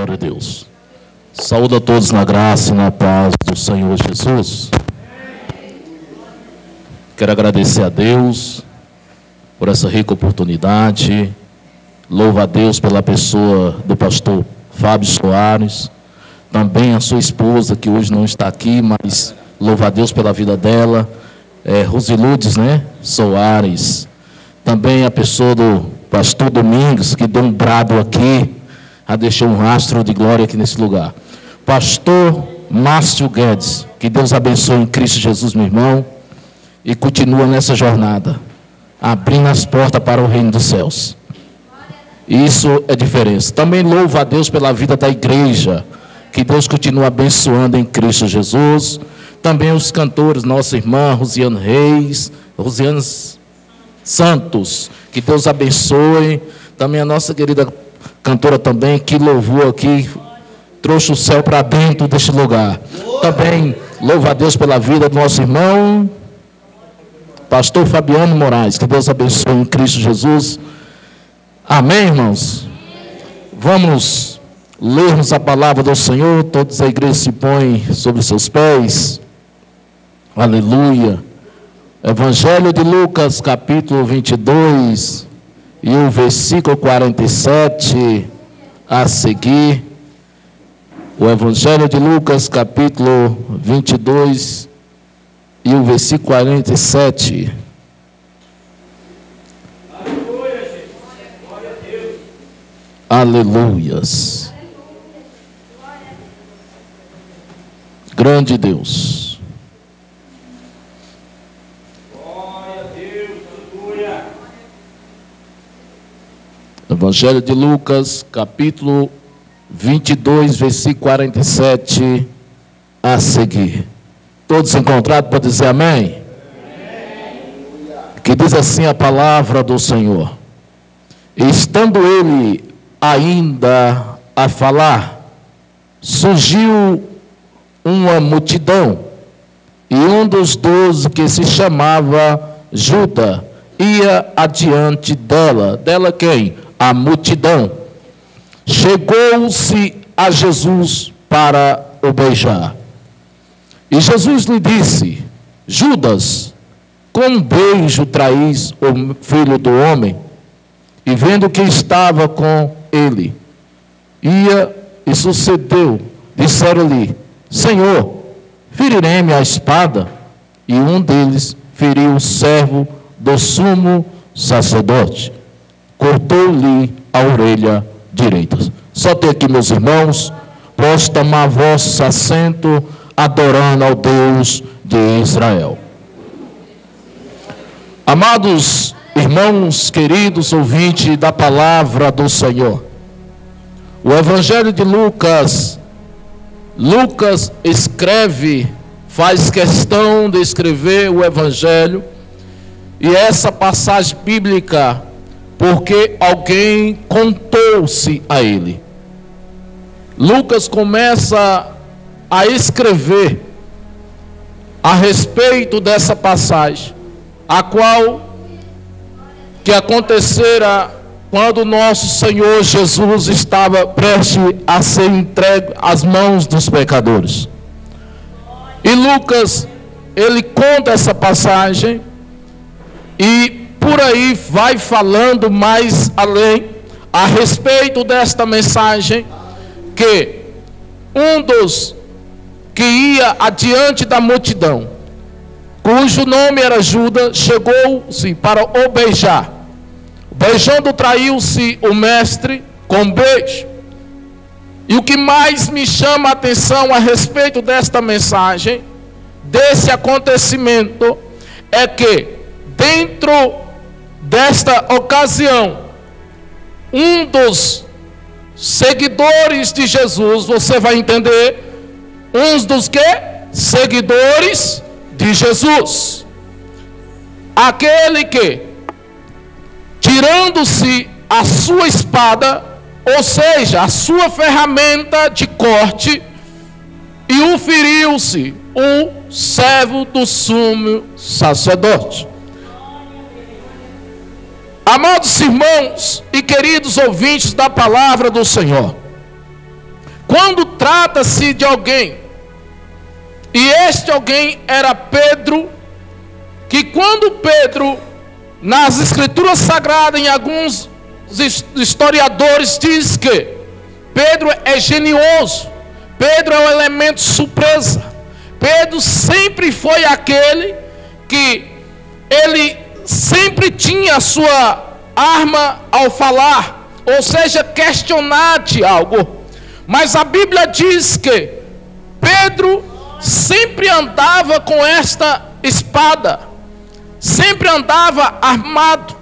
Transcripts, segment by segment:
Glória a Deus. Saúde a todos na graça e na paz do Senhor Jesus. Quero agradecer a Deus por essa rica oportunidade. Louvo a Deus pela pessoa do pastor Fábio Soares, também a sua esposa, que hoje não está aqui, mas louvo a Deus pela vida dela, Rosiludes, Soares. Também a pessoa do pastor Domingos, que deu um brado aqui, deixou um rastro de glória aqui nesse lugar. Pastor Márcio Guedes, que Deus abençoe em Cristo Jesus, meu irmão, e continua nessa jornada, abrindo as portas para o reino dos céus. Isso é diferença. Também louvo a Deus pela vida da igreja, que Deus continua abençoando em Cristo Jesus. Também os cantores, nossa irmã Rosiane Reis, Rosiane Santos, que Deus abençoe. Também a nossa querida cantora também, que louvou aqui, trouxe o céu para dentro deste lugar. Também louvo a Deus pela vida do nosso irmão pastor Fabiano Moraes, que Deus abençoe em Cristo Jesus. Amém, irmãos? Vamos lermos a palavra do Senhor. Todos a igreja se põe sobre seus pés. Aleluia. Evangelho de Lucas, capítulo 22, e o versículo 47 a seguir. O Evangelho de Lucas, capítulo 22, e o versículo 47. Aleluias. Grande Deus. Glória a Deus, aleluia. Evangelho de Lucas, capítulo 22, versículo 47 a seguir. Todos encontrados para dizer amém? Amém. Que diz assim a palavra do Senhor. Estando ele ainda a falar, surgiu uma multidão, e um dos 12, que se chamava Judas, ia adiante dela. Dela quem? A multidão. Chegou-se a Jesus para o beijar. E Jesus lhe disse: Judas, com um beijo traís o filho do homem? E vendo que estava com ele, ia e sucedeu, disseram-lhe: Senhor, ferirei-me a espada? E um deles feriu o servo do sumo sacerdote, cortou-lhe a orelha direita. Só tem aqui, meus irmãos, posso tomar vosso assento, adorando ao Deus de Israel. Amados irmãos, queridos ouvintes da palavra do Senhor, o Evangelho de Lucas, Lucas escreve, faz questão de escrever o Evangelho, e essa passagem bíblica, porque alguém contou-se a ele. Lucas começa a escrever a respeito dessa passagem, a qual que acontecera quando nosso Senhor Jesus estava prestes a ser entregue às mãos dos pecadores. E Lucas, ele conta essa passagem, e por aí vai falando mais além a respeito desta mensagem, que um dos que ia adiante da multidão, cujo nome era Judas, chegou-se para o beijar. Beijando, traiu-se o mestre com beijo. E o que mais me chama a atenção a respeito desta mensagem, desse acontecimento, é que dentro desta ocasião, um dos seguidores de Jesus, você vai entender, uns dos que? Seguidores de Jesus. Aquele que, tirando-se a sua espada, ou seja, a sua ferramenta de corte, e o feriu-se o servo do sumo sacerdote. Amados irmãos e queridos ouvintes da palavra do Senhor, quando trata-se de alguém, e este alguém era Pedro, que quando Pedro, nas Escrituras Sagradas, em alguns historiadores diz que Pedro é genioso, Pedro é um elemento surpresa. Pedro sempre foi aquele que ele sempre tinha a sua arma ao falar, ou seja, questionar de algo. Mas a Bíblia diz que Pedro sempre andava com esta espada, sempre andava armado.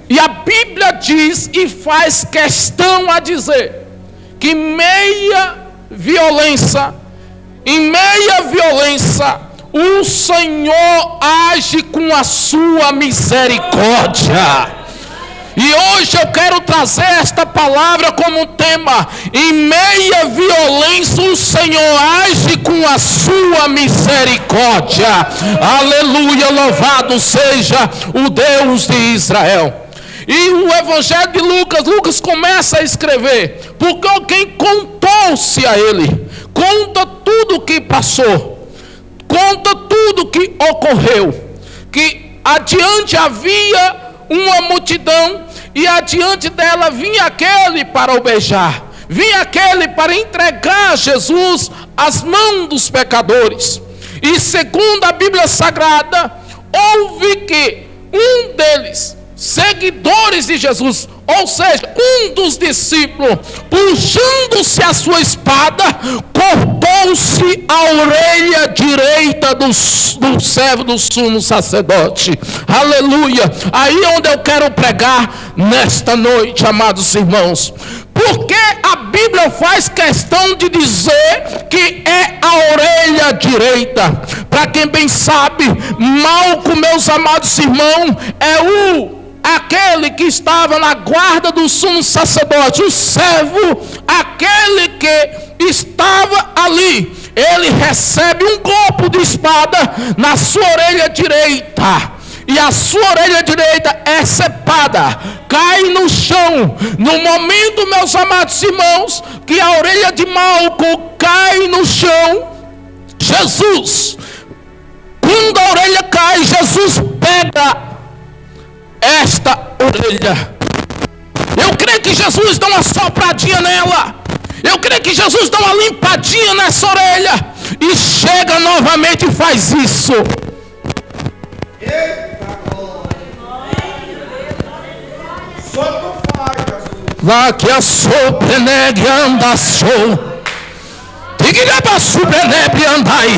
E a Bíblia diz e faz questão a dizer que em meia violência, o Senhor age com a sua misericórdia. E hoje eu quero trazer esta palavra como tema: em meia violência o Senhor age com a sua misericórdia. Aleluia, louvado seja o Deus de Israel. E o Evangelho de Lucas começa a escrever, porque alguém contou-se a ele, conta tudo o que passou, conta tudo o que ocorreu, que adiante havia uma multidão, e adiante dela vinha aquele para o beijar, vinha aquele para entregar Jesus às mãos dos pecadores. E segundo a Bíblia Sagrada, houve que um deles, seguidores de Jesus, ou seja, um dos discípulos, puxando-se a sua espada, cortou-se a orelha direita do servo do sumo sacerdote. Aleluia! Aí onde eu quero pregar nesta noite, amados irmãos, porque a Bíblia faz questão de dizer que é a orelha direita. Para quem bem sabe, Malco, meus amados irmãos, é aquele que estava na guarda do sumo sacerdote, o servo, aquele que estava ali. Ele recebe um golpe de espada na sua orelha direita, e a sua orelha direita é cepada, cai no chão. No momento, meus amados irmãos, que a orelha de Malco cai no chão, Jesus, quando a orelha cai, Jesus pega esta orelha. Eu creio que Jesus dá uma sopradinha nela, eu creio que Jesus dá uma limpadinha nessa orelha, e chega novamente e faz isso. Lá que a sobrenegue anda sou, diga para sobrenegue andai.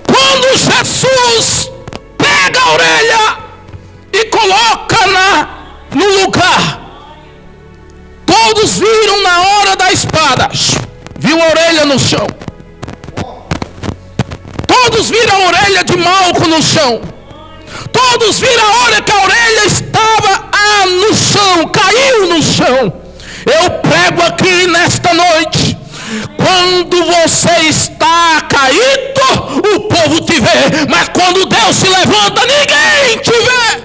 Quando Jesus pega a orelha e coloca no lugar, todos viram na hora da espada, viu a orelha no chão, todos viram a orelha de Malco no chão, todos viram a hora que a orelha estava no chão, caiu no chão. Eu prego aqui nesta noite: quando você está caído, o povo te vê, mas quando Deus se levanta, ninguém te vê.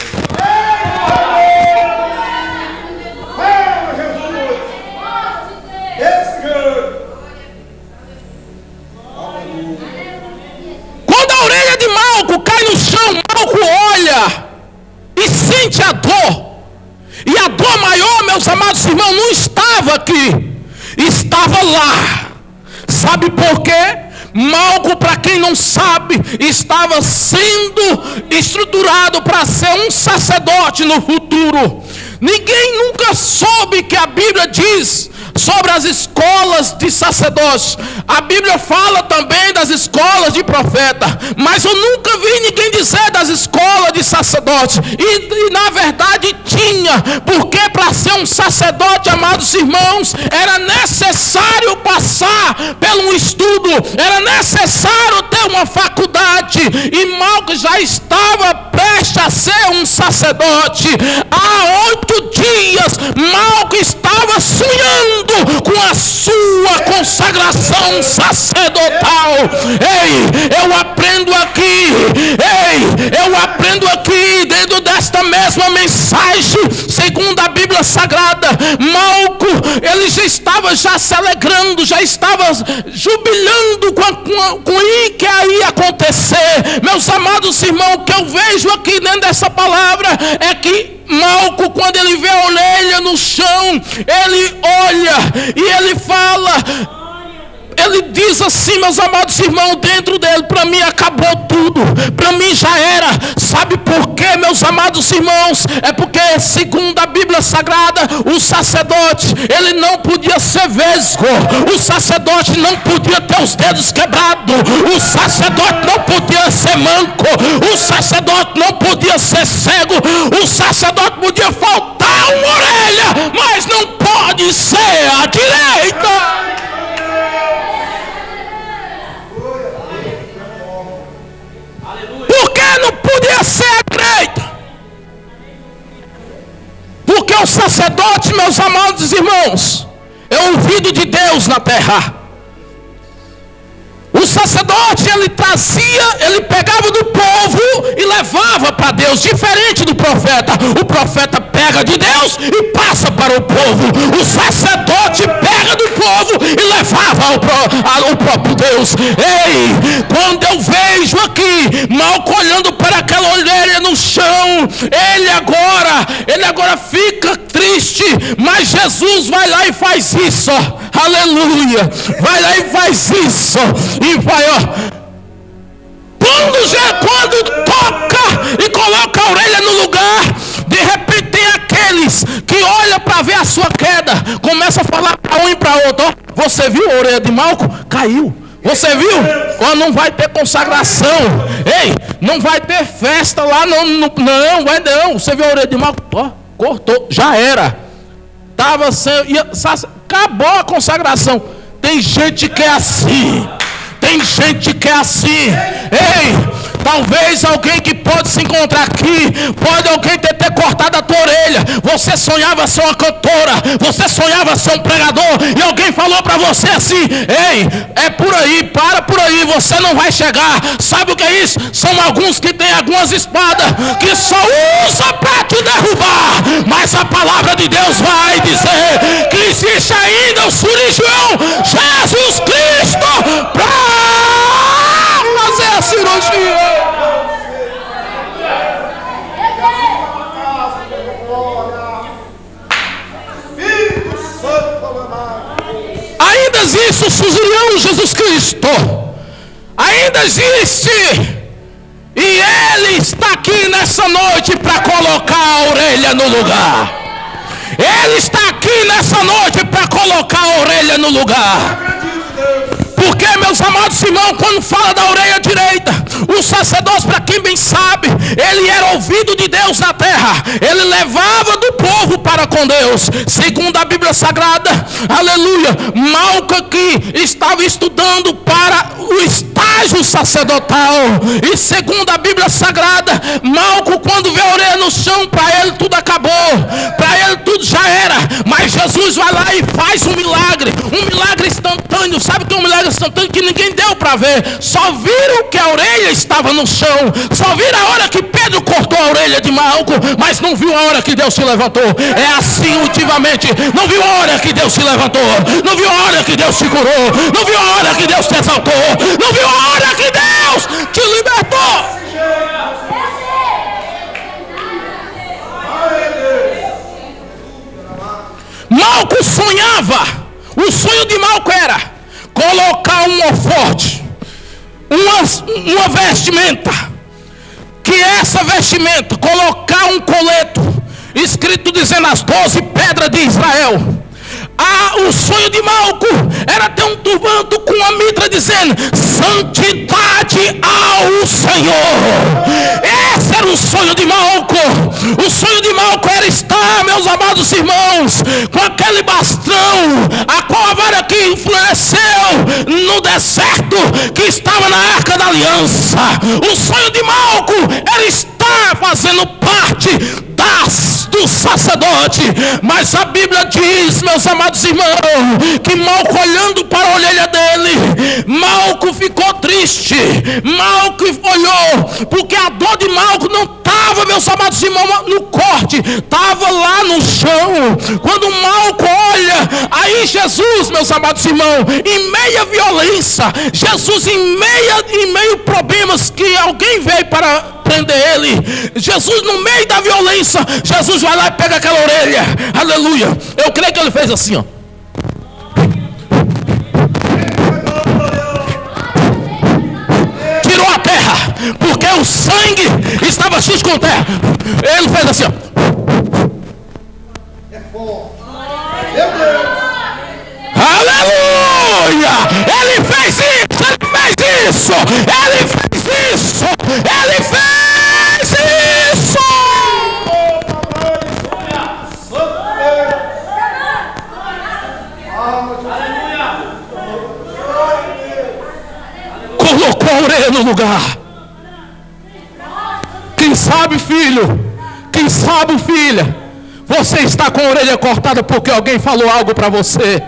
Quando a orelha de Malco cai no chão, Malco olha e sente a dor. E a dor maior, meus amados irmãos, não estava aqui, estava lá. Sabe por quê? Malco, para quem não sabe, estava sendo estruturado para ser um sacerdote no futuro. Ninguém nunca soube que a Bíblia diz sobre as escolas de sacerdotes. A Bíblia fala também das escolas de profeta, mas eu nunca vi ninguém dizer das escolas de sacerdotes. E na verdade tinha, porque para ser um sacerdote, amados irmãos, era necessário passar pelo estudo, era necessário ter uma faculdade. E Malco já estava prestes a ser um sacerdote. Há 8 dias Malco estava sonhando com a sua consagração sacerdotal. Eu aprendo aqui dentro desta mesma mensagem, segundo a Bíblia Sagrada, Malco, ele já estava se alegrando, já estava jubilando com o que ia acontecer. Meus amados irmãos, o que eu vejo aqui dentro dessa palavra é que Malco, quando ele vê a orelha no chão, ele olha e ele fala, ele diz assim, meus amados irmãos, dentro dele, para mim acabou tudo, para mim já era. Sabe por quê, meus amados irmãos? É porque, segundo a Bíblia Sagrada, o sacerdote, ele não podia ser vesgo, o sacerdote não podia ter os dedos quebrados, o sacerdote não podia ser manco, o sacerdote não podia ser cego, o sacerdote podia faltar uma orelha, mas não pode ser a direita. Por que não podia ser a direita? Porque o sacerdote, meus amados irmãos, é o ouvido de Deus na terra. O sacerdote, ele trazia, ele pegava do povo e levava para Deus, diferente do profeta. O profeta pega de Deus e passa para o povo. O sacerdote pega do povo e levava ao próprio Deus. Ei, quando eu vejo aqui Malco olhando para aquela orelha no chão, ele agora fica triste, mas Jesus vai lá e faz isso, aleluia, vai lá e faz isso, e vai, quando toca e coloca a orelha no lugar, de repente tem aqueles que olham para ver a sua queda, começa a falar para um e para outro, você viu a orelha de Malco? Caiu. Você viu? Não vai ter consagração. Ei, não vai ter festa lá, não. Você viu a orelha de Malco? Cortou, já era. Acabou a consagração. Tem gente que é assim. Tem gente que é assim. Ei, talvez alguém que pode se encontrar aqui, pode alguém ter cortado a tua orelha. Você sonhava ser uma cantora, você sonhava ser um pregador, e alguém falou para você assim: ei, é por aí, para por aí, você não vai chegar. Sabe o que é isso? São alguns que têm algumas espadas que só usa para te derrubar, mas a palavra de Deus vai dizer que existe ainda o cirurgião Jesus Cristo para fazer a cirurgia. Ainda existe o cirurgião Jesus Cristo, ainda existe, e Ele está aqui nessa noite para colocar a orelha no lugar. Ele está aqui nessa noite para colocar a orelha no lugar. Porque, meus amados irmãos, quando fala da orelha direita, o sacerdote, para quem bem sabe, ele era ouvido de Deus na terra, ele levava do povo para com Deus. Segundo a Bíblia Sagrada, aleluia, Malco que estava estudando para o estágio sacerdotal, e segundo a Bíblia Sagrada, Malco, quando vê a orelha no chão, para ele tudo acabou, para ele tudo já era. Mas Jesus vai lá e faz um milagre instantâneo. Sabe o que é um milagre instantâneo? Que ninguém deu para ver, só viram que a orelha estava no chão, só viram a hora que Pedro cortou a orelha de Malco, mas não viu a hora que Deus se levantou. É assim ultimamente, não viu a hora que Deus se levantou, não viu a hora que Deus te curou, não viu a hora que Deus te exaltou, não viu a hora que Deus te libertou. Malco sonhava, o sonho de Malco era colocar um holofote, uma vestimenta, que essa vestimenta, colocar um coleto escrito dizendo as 12 pedras de Israel. O sonho de Malco era ter um turbante com a mitra dizendo santidade ao Senhor. Esse era o sonho de Malco. O sonho de Malco era estar, meus amados irmãos, com aquele bastão, a qual a vara que influenciou no deserto, que estava na Arca da Aliança. O sonho de Malco era estar fazendo parte da braço do sacerdote. Mas a Bíblia diz, meus amados irmãos, que Malco, olhando para a orelha dele, Malco ficou triste. Malco olhou, porque a dor de Malco não estava, meus amados irmãos, no corte, estava lá no chão. Quando Malco olha, aí Jesus, meus amados irmãos, em meia violência, Jesus em meio problemas que alguém veio para prender ele, Jesus no meio da violência, Jesus vai lá e pega aquela orelha, aleluia. Eu creio que ele fez assim, ó. Tirou a terra, porque o sangue estava sujo com terra. Ele fez assim, ó. Aleluia! Ele fez isso! Ele fez isso! Ele fez isso! Colocou a orelha no lugar. Quem sabe, filho? Quem sabe, filha? Você está com a orelha cortada porque alguém falou algo para você.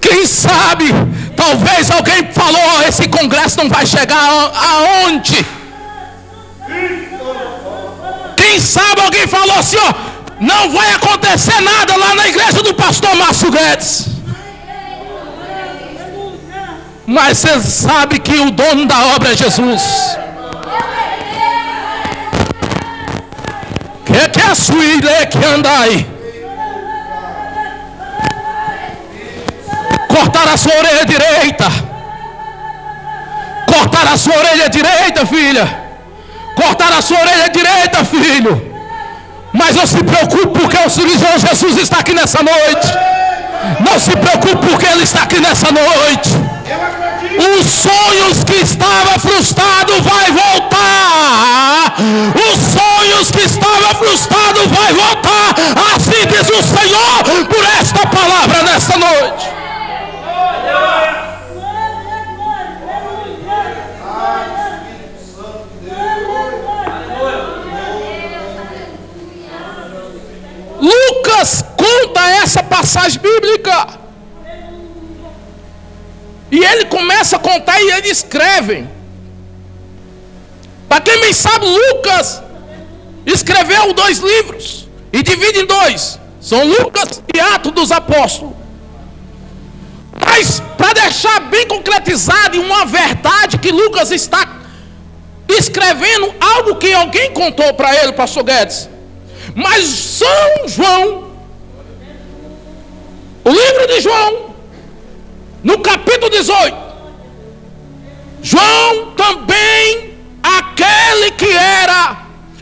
Quem sabe, talvez alguém falou, esse congresso não vai chegar aonde? Quem sabe alguém falou assim, ó, não vai acontecer nada lá na igreja do pastor Márcio Guedes. Mas você sabe que o dono da obra é Jesus. Que é a suíra que anda aí? Cortar a sua orelha direita. Cortar a sua orelha direita, filha. Cortar a sua orelha direita, filho. Mas não se preocupe, porque o Senhor Jesus está aqui nessa noite. Não se preocupe, porque Ele está aqui nessa noite. Os sonhos que estava frustrado vai voltar. Os sonhos que estava frustrado vai voltar. Assim diz o Senhor por esta palavra nessa noite. Lucas conta essa passagem bíblica. E ele começa a contar e ele escreve. Para quem bem sabe, Lucas escreveu 2 livros e divide em 2. São Lucas e Atos dos Apóstolos. Mas para deixar bem concretizado uma verdade que Lucas está escrevendo, algo que alguém contou para ele, pastor Guedes. Mas São João, o livro de João, no capítulo 18, João também, aquele que era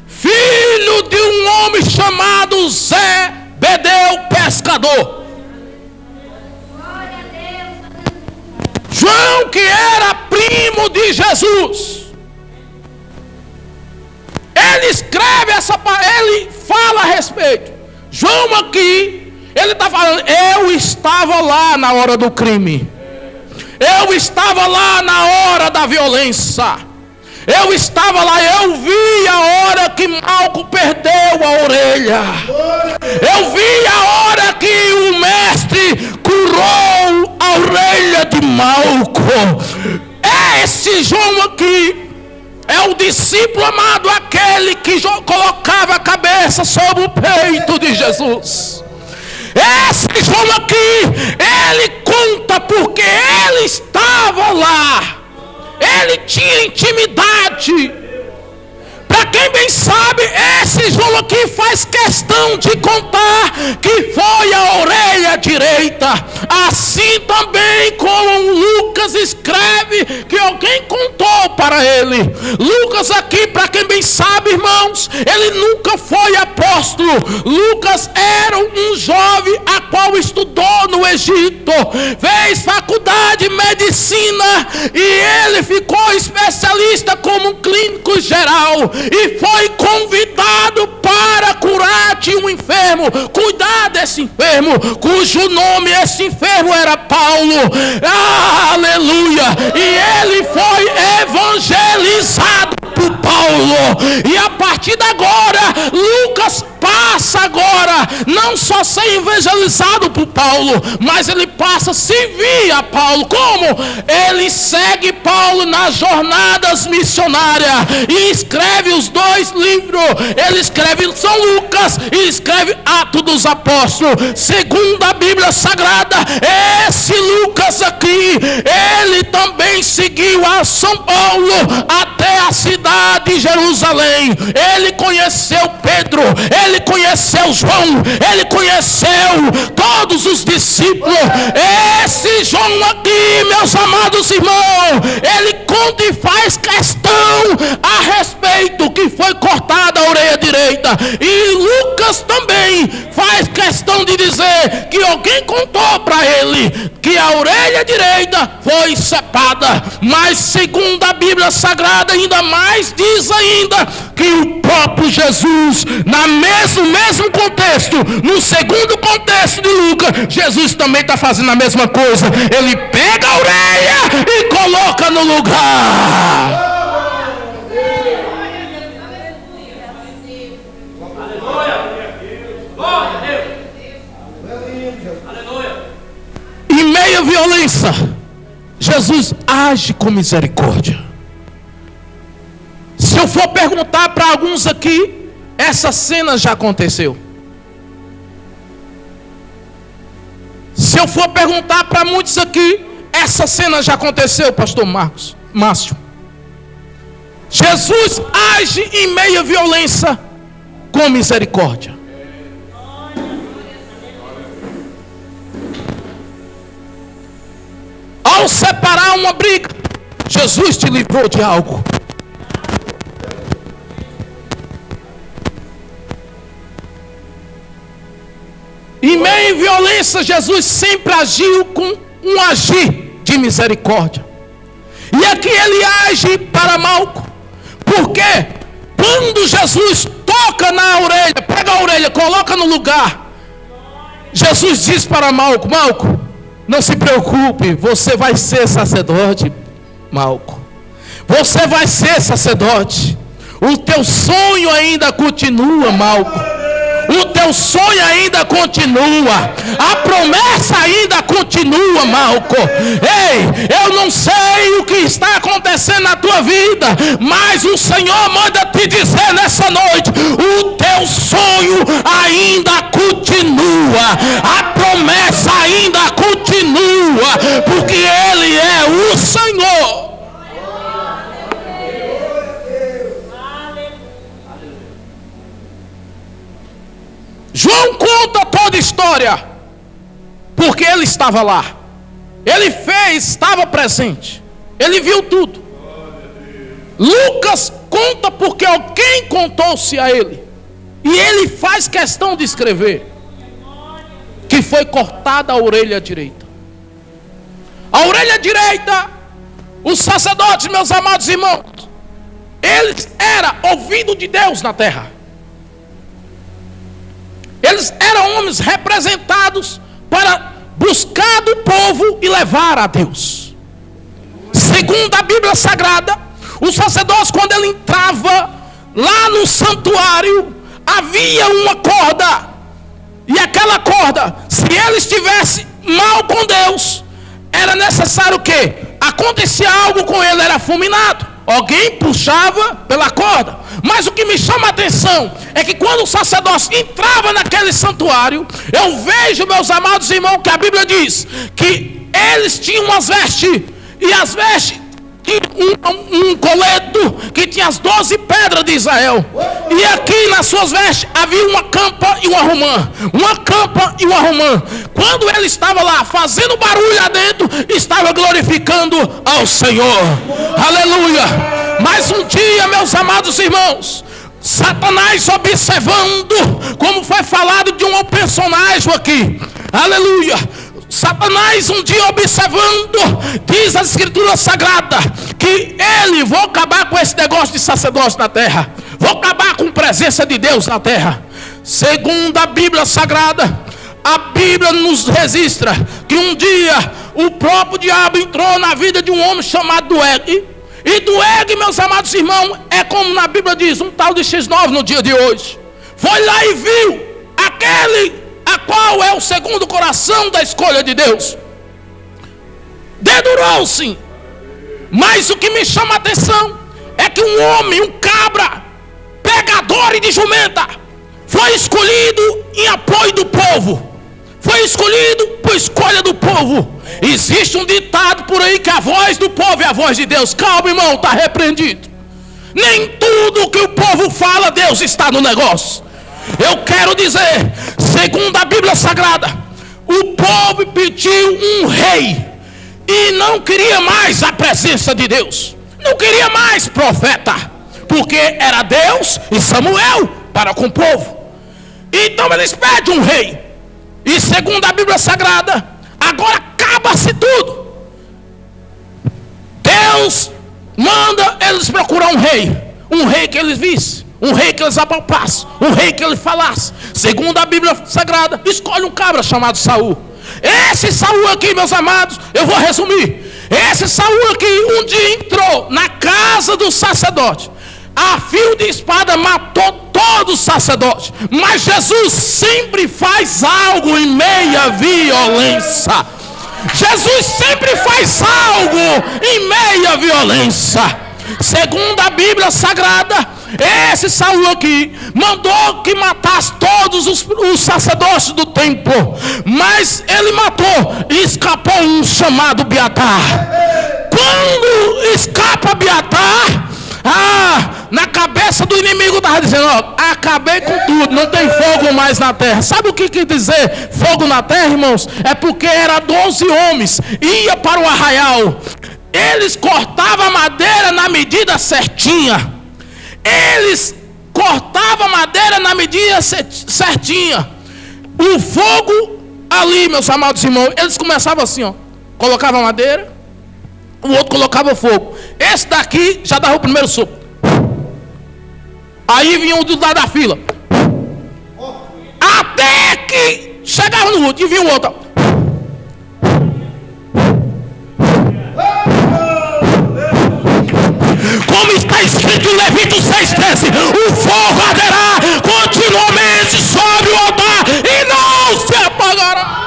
filho de um homem chamado Zebedeu, pescador. João, que era primo de Jesus, ele escreve ele fala a respeito. João aqui, ele está falando, eu estava lá na hora do crime. Eu estava lá na hora da violência. Eu estava lá, eu vi a hora que Malco perdeu a orelha. Eu vi a hora que o mestre curou a orelha de Malco. Esse João aqui é o discípulo amado, aquele que colocava a cabeça sobre o peito de Jesus. Esse João aqui, ele conta porque ele estava lá. Ele tinha intimidade. Para quem bem sabe, esse João aqui faz questão de contar que foi a orelha direita. Assim também como Lucas escreve que alguém contou para ele. Lucas aqui, para quem bem sabe, irmãos, ele nunca foi apóstolo. Lucas era um jovem a qual estudou no Egito, fez faculdade de medicina e ele ficou especialista como clínico geral. E foi convidado para curar de um enfermo, cuidar desse enfermo, cujo nome esse enfermo era Paulo. Aleluia! E ele foi evangelizado por Paulo. E a partir de agora, Lucas passa agora não só ser evangelizado por Paulo, mas ele passa a servir a Paulo. Como? Ele segue Paulo nas jornadas missionárias e escreve os 2 livros. Ele escreve São Lucas e escreve Atos dos Apóstolos. Segundo a Bíblia Sagrada, esse Lucas aqui, ele também seguiu a São Paulo até a cidade de Jerusalém. Ele conheceu Pedro, ele conheceu João, ele conheceu todos os discípulos. Esse João aqui, meus amados irmãos, ele conta e faz questão a respeito que foi cortada a orelha direita. E Lucas também faz questão de dizer que alguém contou para ele que a orelha direita foi cepada. Mas segundo a Bíblia Sagrada, ainda mais diz ainda que o próprio Jesus, no mesmo contexto, no segundo contexto de Lucas, Jesus também está fazendo a mesma coisa. Ele pega a orelha e coloca no lugar. Em meio à violência, Jesus age com misericórdia. Se eu for perguntar para alguns aqui, essa cena já aconteceu. Se eu for perguntar para muitos aqui, essa cena já aconteceu, pastor Márcio. Jesus age em meio à violência com misericórdia. Ao separar uma briga, Jesus te livrou de algo. Em meio à violência, Jesus sempre agiu com um agir de misericórdia. E aqui ele age para Malco. Porque quando Jesus toca na orelha, pega a orelha, coloca no lugar, Jesus diz para Malco: Malco, não se preocupe, você vai ser sacerdote, Malco. Você vai ser sacerdote. O teu sonho ainda continua, Malco. O teu sonho ainda continua. A promessa ainda continua, Malco. Ei, eu não sei o que está acontecendo na tua vida, mas o Senhor manda te dizer nessa noite: o teu sonho ainda continua. A promessa ainda continua, porque Ele é o Senhor. João conta toda a história, porque ele estava lá. Ele fez, estava presente. Ele viu tudo. Lucas conta porque alguém contou-se a ele. E ele faz questão de escrever que foi cortada a orelha direita. A orelha direita, os sacerdotes, meus amados irmãos, eles eram ouvido de Deus na terra. Eles eram homens representados para buscar do povo e levar a Deus. Segundo a Bíblia Sagrada, os sacerdotes, quando ele entrava lá no santuário, havia uma corda. E aquela corda, se ele estivesse mal com Deus, era necessário o quê? Acontecia algo com ele, era fulminado. Alguém puxava pela corda. Mas o que me chama a atenção é que quando o sacerdote entrava naquele santuário, eu vejo, meus amados irmãos, que a Bíblia diz que eles tinham as vestes, e as vestes tinham um coleto que tinha as 12 pedras de Israel. E aqui nas suas vestes havia uma campa e uma romã. Uma campa e uma romã. Quando ele estava lá fazendo barulho lá dentro, estava glorificando ao Senhor. Aleluia. Mas um dia, meus amados irmãos, Satanás observando, como foi falado de um personagem aqui, aleluia, Satanás um dia observando, diz a Escritura Sagrada, que ele, vou acabar com esse negócio de sacerdócio na terra, vou acabar com a presença de Deus na terra. Segundo a Bíblia Sagrada, a Bíblia nos registra que um dia o próprio diabo entrou na vida de um homem chamado Eli. E Doeg, meus amados irmãos, é como na Bíblia diz, um tal de X9 no dia de hoje. Foi lá e viu aquele a qual é o segundo coração da escolha de Deus. Dedurou-se. Mas o que me chama a atenção é que um homem, um cabra, pegador de jumenta, foi escolhido em apoio do povo. Foi escolhido por escolha do povo. Existe um ditado por aí que a voz do povo é a voz de Deus. Calma, irmão, está repreendido. Nem tudo que o povo fala, Deus está no negócio. Eu quero dizer, segundo a Bíblia Sagrada, o povo pediu um rei e não queria mais a presença de Deus. Não queria mais profeta, porque era Deus e Samuel para com o povo. Então eles pedem um rei. E segundo a Bíblia Sagrada, agora acaba-se tudo. Deus manda eles procurar um rei que eles vissem, um rei que eles apalpassem, um rei que eles falassem. Segundo a Bíblia Sagrada, escolhe um cabra chamado Saul. Esse Saul aqui, meus amados, eu vou resumir. Esse Saul aqui um dia entrou na casa do sacerdote, a fio de espada matou todos os sacerdotes. Mas Jesus sempre faz algo em meia violência. Jesus sempre faz algo em meia violência. Segundo a Bíblia Sagrada, esse Saul aqui mandou que matasse todos os sacerdotes do templo. Mas ele matou e escapou um chamado Abiatar. Quando escapa Abiatar, na cabeça do inimigo estava dizendo: ó, acabei com tudo, não tem fogo mais na terra. Sabe o que quer dizer fogo na terra, irmãos? É porque era 12 homens, ia para o arraial, eles cortavam a madeira na medida certinha. Eles cortavam a madeira na medida certinha. O fogo ali, meus amados irmãos, eles começavam assim, ó, colocavam a madeira, o outro colocava fogo. Esse daqui já dava o primeiro sopro. Aí vinha um do lado da fila, até que chegava no outro e vinha o outro. Como está escrito em Levítico 6,13: o fogo arderá continuamente sobre o altar e não se apagará.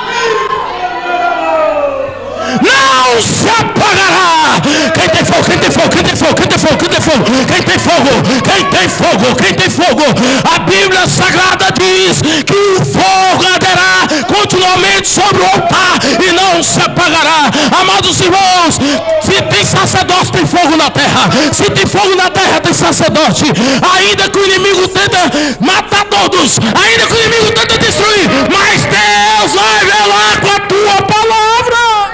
Não se apagará. Quem tem fogo, quem tem fogo, quem tem fogo, quem tem fogo, quem tem fogo, quem tem fogo, quem tem fogo, quem tem fogo. A Bíblia Sagrada diz que o fogo arderá continuamente sobre o altar e não se apagará. Amados irmãos, se tem sacerdote, tem fogo na terra. Se tem fogo na terra, tem sacerdote. Ainda que o inimigo tenta matar todos, ainda que o inimigo tenta destruir, mas Deus vai velar com a tua palavra.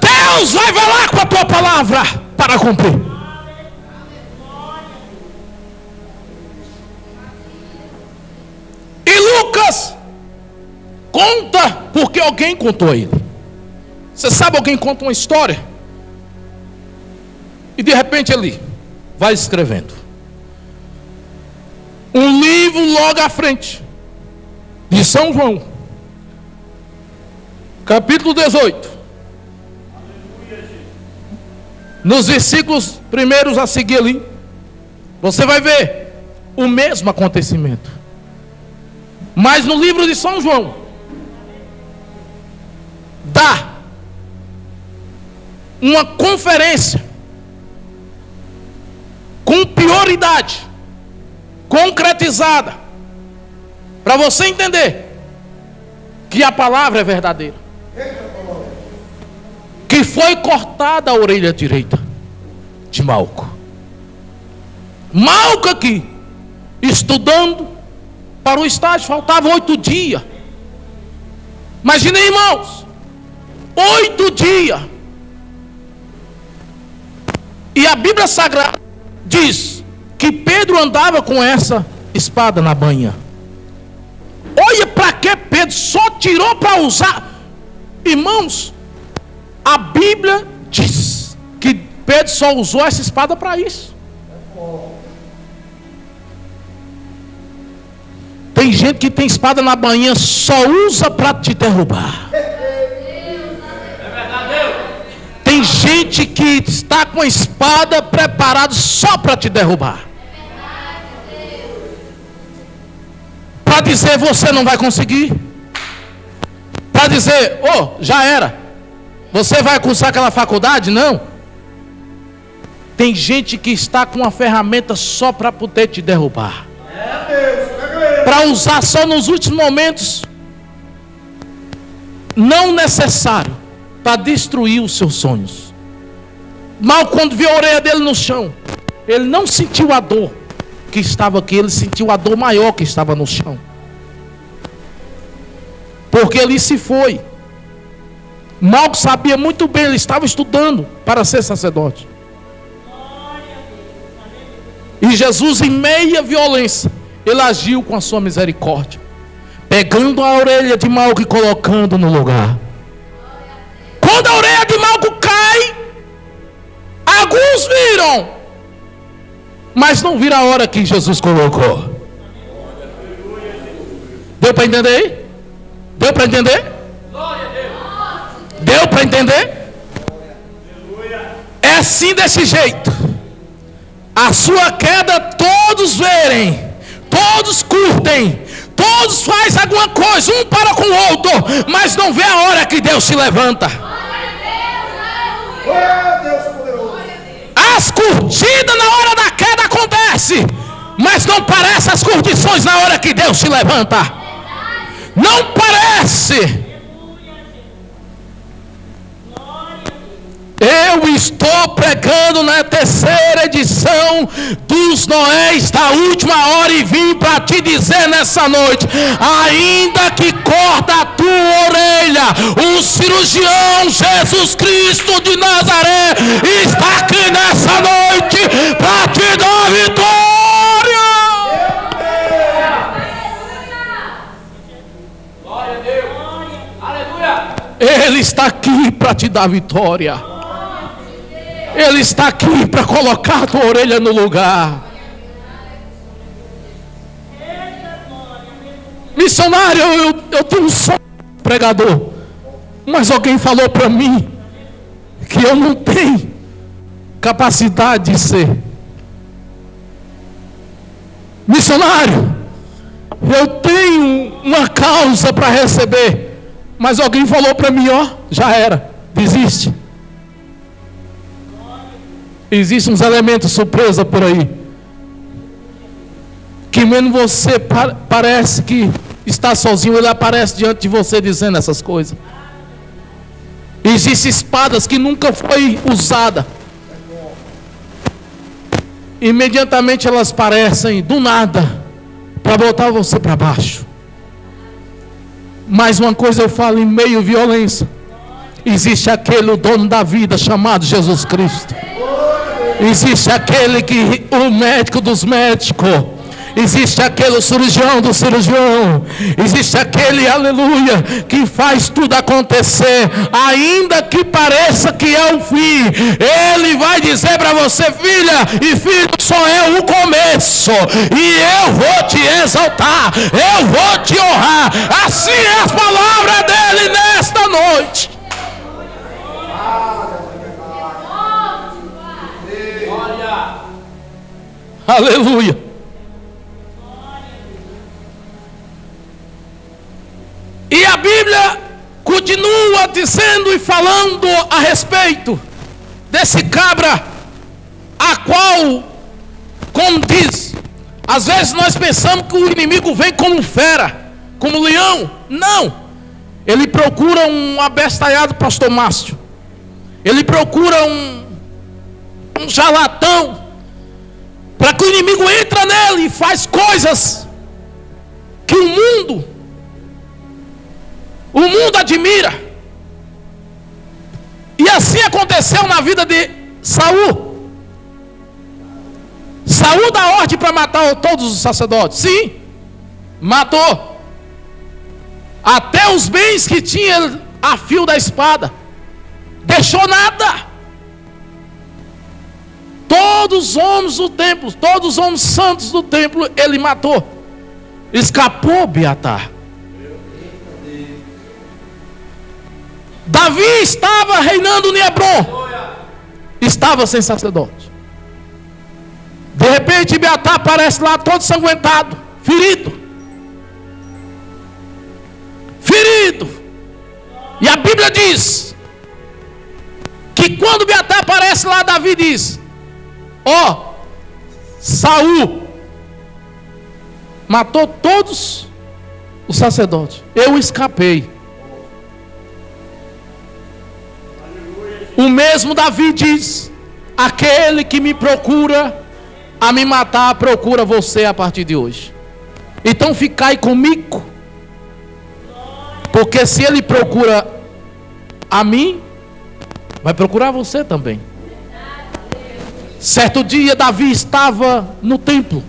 Deus vai velar com a tua palavra para cumprir. E Lucas conta porque alguém contou a ele. Você sabe, alguém conta uma história e de repente ele vai escrevendo um livro logo à frente de São João, capítulo 18. Nos versículos primeiros a seguir ali, você vai ver o mesmo acontecimento. Mas no livro de São João, dá uma conferência com prioridade, concretizada, para você entender que a palavra é verdadeira. Que foi cortada a orelha direita de Malco. Malco aqui, estudando para o estágio, faltavam 8 dias. Imaginem, irmãos, 8 dias. E a Bíblia Sagrada diz que Pedro andava com essa espada na banha. Olha para que Pedro só tirou para usar. Irmãos, a Bíblia diz que Pedro só usou essa espada para isso. Tem gente que tem espada na bainha, só usa para te derrubar. Tem gente que está com a espada preparada só para te derrubar. Para dizer você não vai conseguir. Para dizer, já era. Você vai cursar aquela faculdade? Não. Tem gente que está com uma ferramenta só para poder te derrubar. Para usar só nos últimos momentos. Não necessário. Para destruir os seus sonhos. Mal quando viu a orelha dele no chão, ele não sentiu a dor que estava aqui, ele sentiu a dor maior que estava no chão. Porque ele se foi. Mal sabia muito bem, ele estava estudando para ser sacerdote. E Jesus, em meia violência, ele agiu com a sua misericórdia, pegando a orelha de Malco e colocando no lugar. Quando a orelha de Malco cai, alguns viram, mas não viram a hora que Jesus colocou. Deu para entender aí? Deu para entender? Deu para entender? É assim, desse jeito. A sua queda todos verem, todos curtem, todos fazem alguma coisa, um para com o outro, mas não vê a hora que Deus se levanta. As curtidas na hora da queda acontecem, mas não parece as curtições na hora que Deus se levanta. Não parece. Eu estou pregando na terceira edição dos Noés da última hora e vim para te dizer nessa noite: ainda que corta a tua orelha, o cirurgião Jesus Cristo de Nazaré está aqui nessa noite para te dar vitória. Glória a Deus. Aleluia. Ele está aqui para te dar vitória. Ele está aqui para colocar a tua orelha no lugar. Missionário, eu tenho um sonho de pregador, mas alguém falou para mim que eu não tenho capacidade de ser missionário. Eu tenho uma causa para receber, mas alguém falou para mim, já era, desiste. Existem uns elementos surpresa por aí, que mesmo você parece que está sozinho, ele aparece diante de você dizendo essas coisas. Existem espadas que nunca foi usada, imediatamente elas aparecem do nada para botar você para baixo. Mas uma coisa eu falo, em meio à violência existe aquele, o dono da vida, chamado Jesus Cristo. Existe aquele que, o médico dos médicos. Existe aquele, o cirurgião do cirurgião. Existe aquele, aleluia, que faz tudo acontecer. Ainda que pareça que é o fim, ele vai dizer para você: filha e filho, só é o começo, e eu vou te exaltar, eu vou te honrar. Assim é a palavra dele nesta noite. Aleluia. E a Bíblia continua dizendo e falando a respeito desse cabra, a qual, como diz, às vezes nós pensamos que o inimigo vem como fera, como leão. Não. Ele procura um abestalhado pastor Márcio. Ele procura um charlatão, para que o inimigo entre nele e faz coisas que o mundo admira. E assim aconteceu na vida de Saul. Saul dá ordem para matar todos os sacerdotes. Sim, matou. Até os bens que tinha a fio da espada. Deixou nada. Todos os homens do templo, todos os homens santos do templo, ele matou. Escapou Abiatar. Davi estava reinando em Hebron. Estava sem sacerdote. De repente Abiatar aparece lá todo sanguentado, ferido. Ferido. E a Bíblia diz que quando Abiatar aparece lá, Davi diz: ó, Saul matou todos os sacerdotes, eu escapei. O mesmo Davi diz: aquele que me procura a me matar, procura você a partir de hoje. Então ficai comigo, porque se ele procura a mim, vai procurar você também. Certo dia Davi estava no templo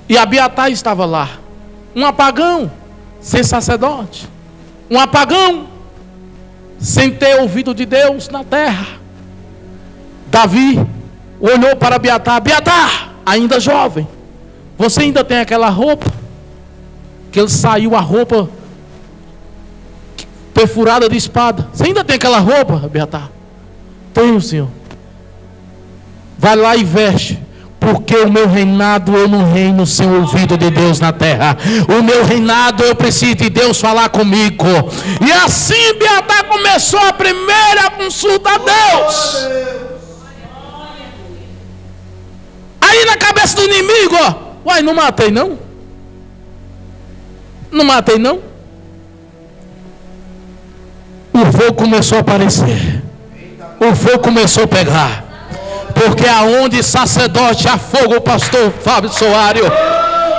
e Abiatar estava lá, um apagão, sem sacerdote, um apagão, sem ter ouvido de Deus na terra. Davi olhou para Abiatar: Abiatar, ainda jovem, você ainda tem aquela roupa? Que ele saiu a roupa perfurada de espada. Você ainda tem aquela roupa, Abiatar? Tenho, Senhor. Vai lá e veste, porque o meu reinado eu não reino sem o ouvido de Deus na terra. O meu reinado eu preciso de Deus falar comigo. E assim Abiatar começou a primeira consulta a Deus. Aí na cabeça do inimigo, ó, uai, não matei não? Não matei não? O fogo começou a aparecer. O fogo começou a pegar. Porque aonde sacerdote há fogo, pastor Fábio Soares,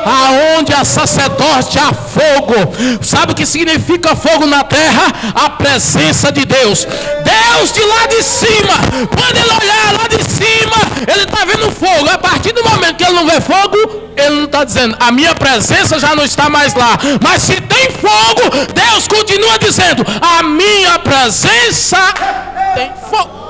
aonde há sacerdote há fogo. Sabe o que significa fogo na terra? A presença de Deus. Deus de lá de cima. Quando ele olhar lá de cima, ele está vendo fogo. A partir do momento que ele não vê fogo, ele não está dizendo: a minha presença já não está mais lá. Mas se tem fogo, Deus continua dizendo: a minha presença tem fogo.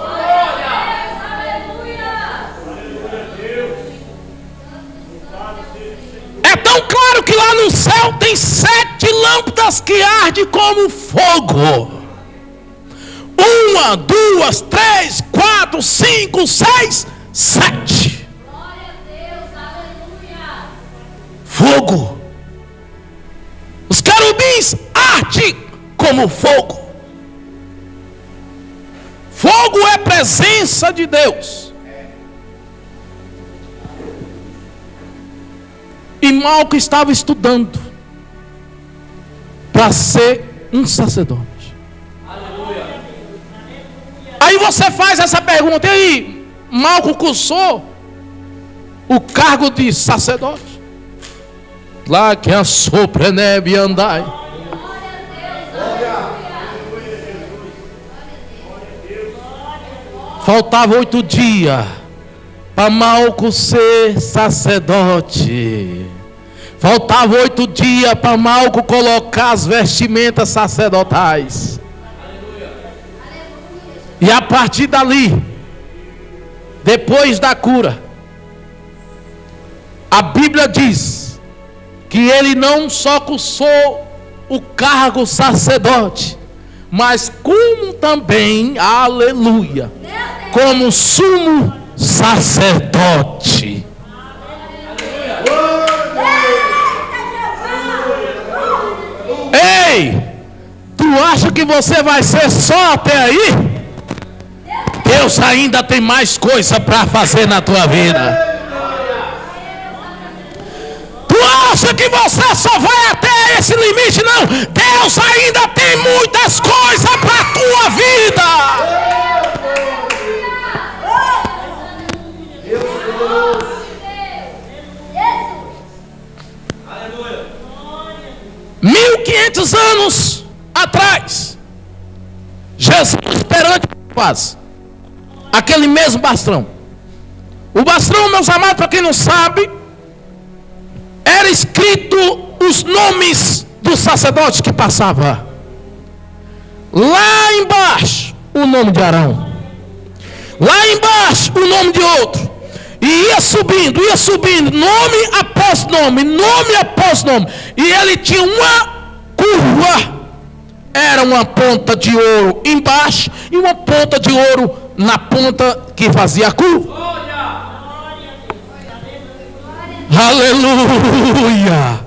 É tão claro que lá no céu tem 7 lâmpadas que ardem como fogo. 1, 2, 3, 4, 5, 6, 7. Fogo. Os querubins ardem como fogo. Fogo é presença de Deus. E Malco estava estudando para ser um sacerdote. Aleluia. Aí você faz essa pergunta: e aí, Malco cursou o cargo de sacerdote? Lá que a sopra neve andai. Faltava 8 dias para Malco ser sacerdote. Faltava 8 dias para Malco colocar as vestimentas sacerdotais. E a partir dali, depois da cura, a Bíblia diz que ele não só cursou o cargo sacerdote, mas como também, aleluia, como sumo sacerdote. Ei, tu acha que você vai ser só até aí? Deus ainda tem mais coisa para fazer na tua vida. Tu acha que você só vai até esse limite? Não, Deus ainda tem muitas coisas para a tua vida. 1500 anos atrás, Jesus perante quase aquele mesmo bastão. O bastão, meus amados, para quem não sabe, era escrito os nomes dos sacerdotes que passavam. Lá embaixo, o nome de Arão. Lá embaixo, o nome de outro. E ia subindo, nome após nome, e ele tinha uma curva, era uma ponta de ouro embaixo e uma ponta de ouro na ponta que fazia a curva. Aleluia,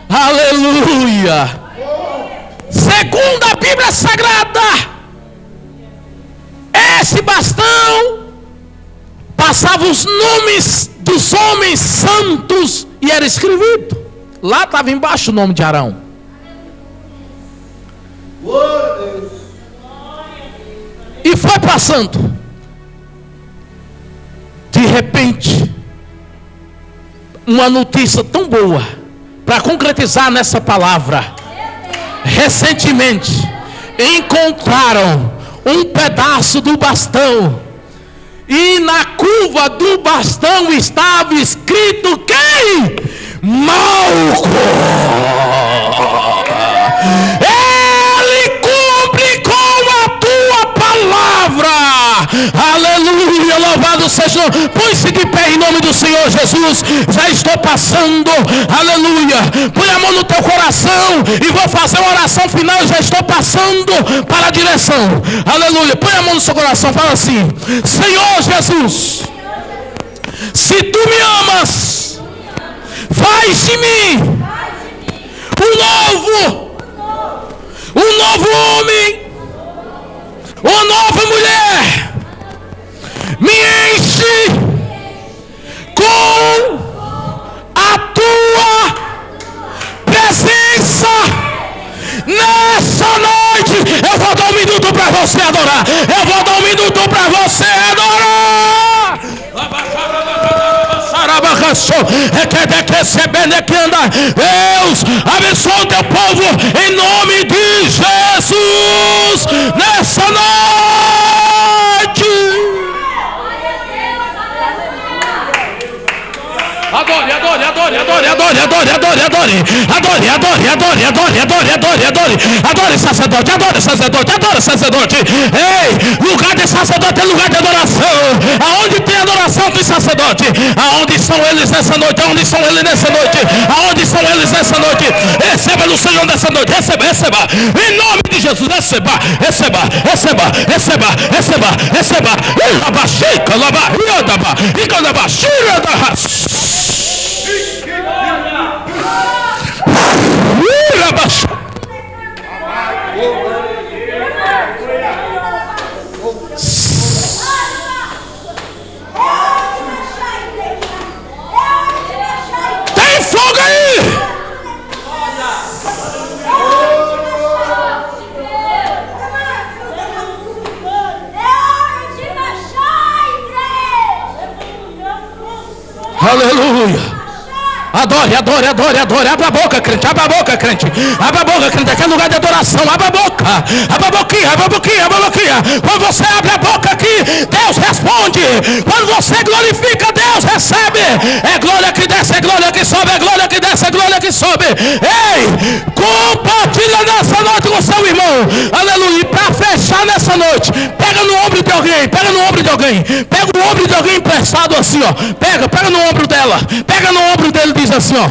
aleluia. Segundo a Bíblia Sagrada, esse bastão passava os nomes dos homens santos e era escrito. Lá estava embaixo o nome de Arão. E foi passando. De repente, uma notícia tão boa para concretizar nessa palavra. Recentemente encontraram um pedaço do bastão e na curva do bastão estava escrito quem? Malco. Ele cumpre com a tua palavra. Aleluia, louvado seja. Põe-se de pé em nome do Senhor Jesus. Já estou passando, aleluia. Põe a mão no teu coração e vou fazer uma oração final. Já estou passando para a direção, aleluia. Põe a mão no seu coração, fala assim: Senhor Jesus, se tu me amas, faz de mim um novo homem, uma nova mulher. Me enche com a tua presença nessa noite. Eu vou dar um minuto para você adorar. Deus, abençoa o teu povo em nome de Jesus nessa noite. Adore. Adore, sacerdote. Ei, lugar de sacerdote é lugar de adoração. Aonde tem adoração tem sacerdote. Aonde são eles nessa noite? Aonde são eles nessa noite? Receba no Senhor nessa noite. Receba. Em nome de Jesus, receba. Tem fogo aí. Aleluia. Adore. Abra a boca, crente. Aqui é lugar de adoração. Abra a boquinha. Quando você abre a boca aqui, Deus responde. Quando você glorifica, Deus recebe. É glória que desce, é glória que sobe, é glória que desce, é glória que sobe. Ei, compartilha nessa noite com seu irmão. Aleluia. E para fechar nessa noite, pega no ombro de alguém. Pega o ombro de alguém emprestado assim, ó. Pega no ombro dela. Pega no ombro dele. Diz assim, ó: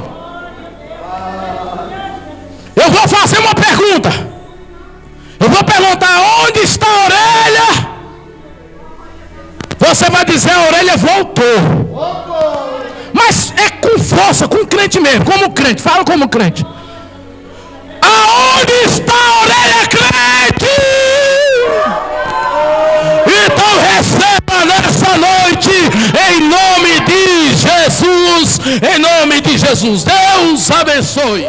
eu vou fazer uma pergunta. Eu vou perguntar: onde está a orelha? Você vai dizer: a orelha voltou. Mas é com força, com crente mesmo, como crente. Fala como crente. Aonde está a orelha, crente? Então receba nessa noite, em nome de Jesus. Deus abençoe.